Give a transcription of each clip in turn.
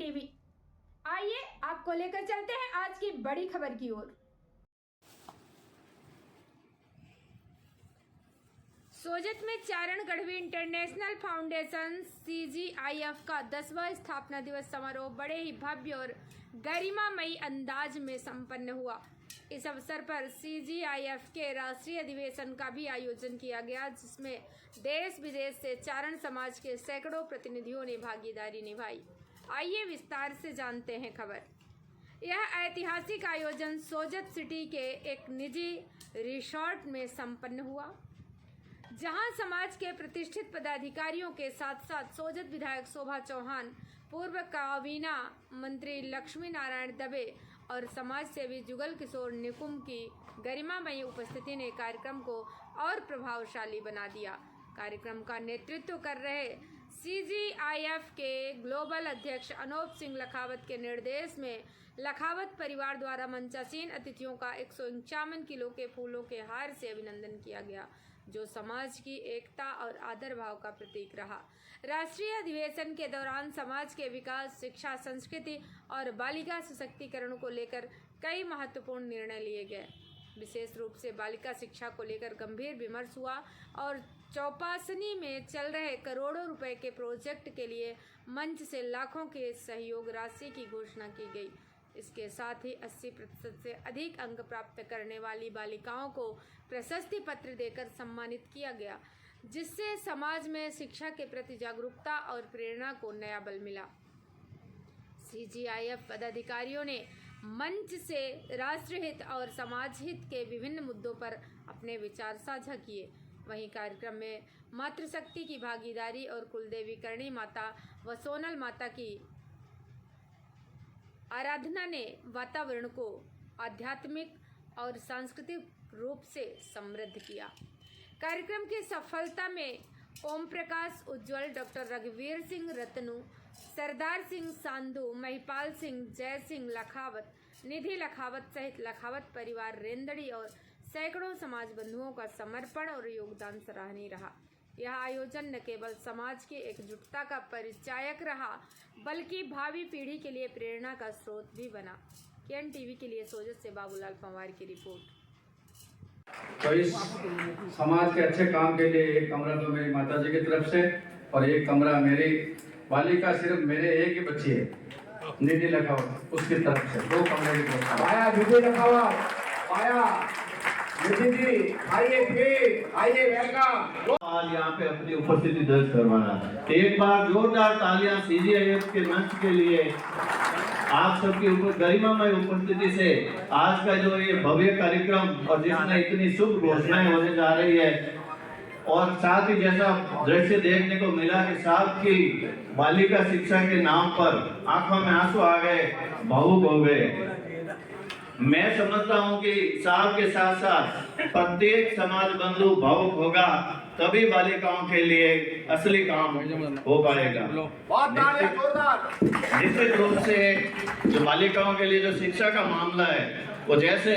TV. आइए आपको लेकर चलते हैं आज की बड़ी खबर की ओर। सोजत में चारण गढ़वी इंटरनेशनल फाउंडेशन CGIF का 10वां स्थापना दिवस समारोह बड़े ही भव्य और गरिमामयी अंदाज में संपन्न हुआ। इस अवसर पर CGIF के राष्ट्रीय अधिवेशन का भी आयोजन किया गया, जिसमें देश विदेश से चारण समाज के सैकड़ों प्रतिनिधियों ने भागीदारी निभाई। आइए विस्तार से जानते हैं खबर। यह ऐतिहासिक आयोजन सोजत सिटी के एक निजी रिसोर्ट में संपन्न हुआ, जहां समाज के प्रतिष्ठित पदाधिकारियों के साथ साथ सोजत विधायक शोभा चौहान, पूर्व काबीना मंत्री लक्ष्मी नारायण दबे और समाज सेवी जुगल किशोर निकुम की गरिमामयी उपस्थिति ने कार्यक्रम को और प्रभावशाली बना दिया। कार्यक्रम का नेतृत्व कर रहे CGIF के ग्लोबल अध्यक्ष अनूप सिंह लखावत के निर्देश में लखावत परिवार द्वारा मंचासीन अतिथियों का 151 किलो के फूलों के हार से अभिनंदन किया गया, जो समाज की एकता और आदर भाव का प्रतीक रहा। राष्ट्रीय अधिवेशन के दौरान समाज के विकास, शिक्षा, संस्कृति और बालिका सशक्तिकरण को लेकर कई महत्वपूर्ण निर्णय लिए गए। विशेष रूप से बालिका शिक्षा को लेकर गंभीर विमर्श हुआ और चौपासनी में चल रहे करोड़ों रुपए के प्रोजेक्ट के लिए मंच से लाखों के सहयोग राशि की घोषणा की गई। इसके साथ ही 80% से अधिक अंक प्राप्त करने वाली बालिकाओं को प्रशस्ति पत्र देकर सम्मानित किया गया, जिससे समाज में शिक्षा के प्रति जागरूकता और प्रेरणा को नया बल मिला। CGIF पदाधिकारियों ने मंच से राष्ट्रहित और समाज हित के विभिन्न मुद्दों पर अपने विचार साझा किए। वहीं कार्यक्रम में मातृशक्ति की भागीदारी और कुलदेवी करणी माता व सोनल माता की आराधना ने वातावरण को आध्यात्मिक और सांस्कृतिक रूप से समृद्ध किया। कार्यक्रम की सफलता में ओम प्रकाश उज्ज्वल, डॉक्टर रघुवीर सिंह रतनू, सरदार सिंह सांधु, महिपाल सिंह, जय सिंह लखावत, निधि लखावत सहित लखावत परिवार रेंदड़ी और सैकड़ों समाज बंधुओं का समर्पण और योगदान सराहनीय रहा। यह आयोजन न केवल समाज की एकजुटता का परिचायक रहा, बल्कि भावी पीढ़ी के लिए प्रेरणा का स्रोत भी बना। KN टीवी के लिए सोजत से बाबूलाल पंवार की रिपोर्ट। तो इस समाज के अच्छे काम के लिए एक कमरा तो मेरी माता जी की तरफ से और एक कमरा मेरी बालिका, सिर्फ मेरे एक ही बच्ची है निधि लखावत, उसकी तरफ से 2 कमरे की तरफ से। आया निधि लखावत, आया निधि जी, आइए फिर, आइए वेलकम। आज यहाँ पे अपनी उपस्थिति दर्ज करवाना। एक बार जोरदार तालियां CGIF के मंच के लिए आप सबकी गरिमामय उपस्थिति से आज का जो ये भव्य कार्यक्रम और जिसमें इतनी शुभ घोषणाएं होने जा रही है, और साथ ही जैसा दृश्य देखने को मिला कि साहब की बालिका शिक्षा के नाम पर आंखों में आंसू आ गए, भावुक हो गए। मैं समझता हूं कि साहब के साथ साथ प्रत्येक समाज बंधु भावुक होगा, तभी बालिकाओं के लिए असली काम हो पाएगा। निश्चित रूप से जो बालिकाओं के लिए जो शिक्षा का मामला है, वो जैसे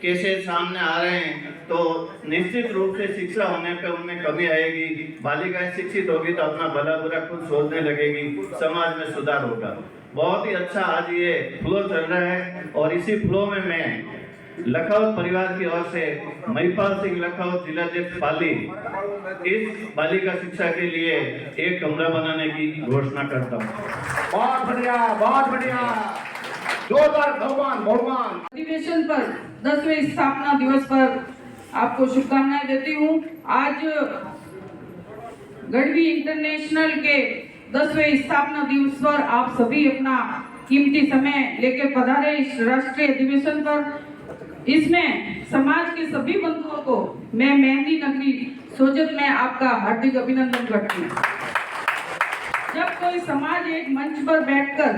केसेस सामने आ रहे हैं, तो निश्चित रूप से शिक्षा होने पे उनमें कमी आएगी। बालिकाएं शिक्षित होगी तो अपना भला बुरा खुद सोचने लगेगी, समाज में सुधार होगा। बहुत ही अच्छा आज ये फ्लो चल रहा है, और इसी फ्लो में मैं लखावत परिवार की ओर से महिपाल सिंह लखावत, जिलाध्यक्ष पाली, इस बालिका शिक्षा के लिए एक कमरा बनाने की घोषणा करता हूँ। बहुत बढ़िया, बहुत बढ़िया, जोरदार भगवान। अधिवेशन पर 10वें स्थापना दिवस पर आपको शुभकामनाएं देती हूँ। आज गढ़वी इंटरनेशनल के 10वें स्थापना दिवस पर आप सभी अपना कीमती समय लेकर पधारे इस राष्ट्रीय अधिवेशन पर। इसमें समाज के सभी बंधुओं को मैं मेहंदी नगरी सोजत में आपका हार्दिक अभिनंदन करती हूँ। जब कोई समाज एक मंच पर बैठकर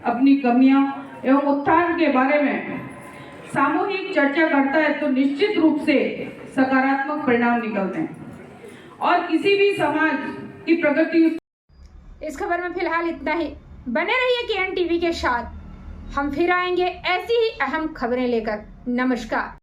अपनी कमियां एवं उत्थान के बारे में सामूहिक चर्चा करता है, तो निश्चित रूप से सकारात्मक परिणाम निकलते हैं और किसी भी समाज की प्रगति। इस खबर में फिलहाल इतना ही। बने रहिए KN टीवी के साथ, हम फिर आएंगे ऐसी ही अहम खबरें लेकर। नमस्कार।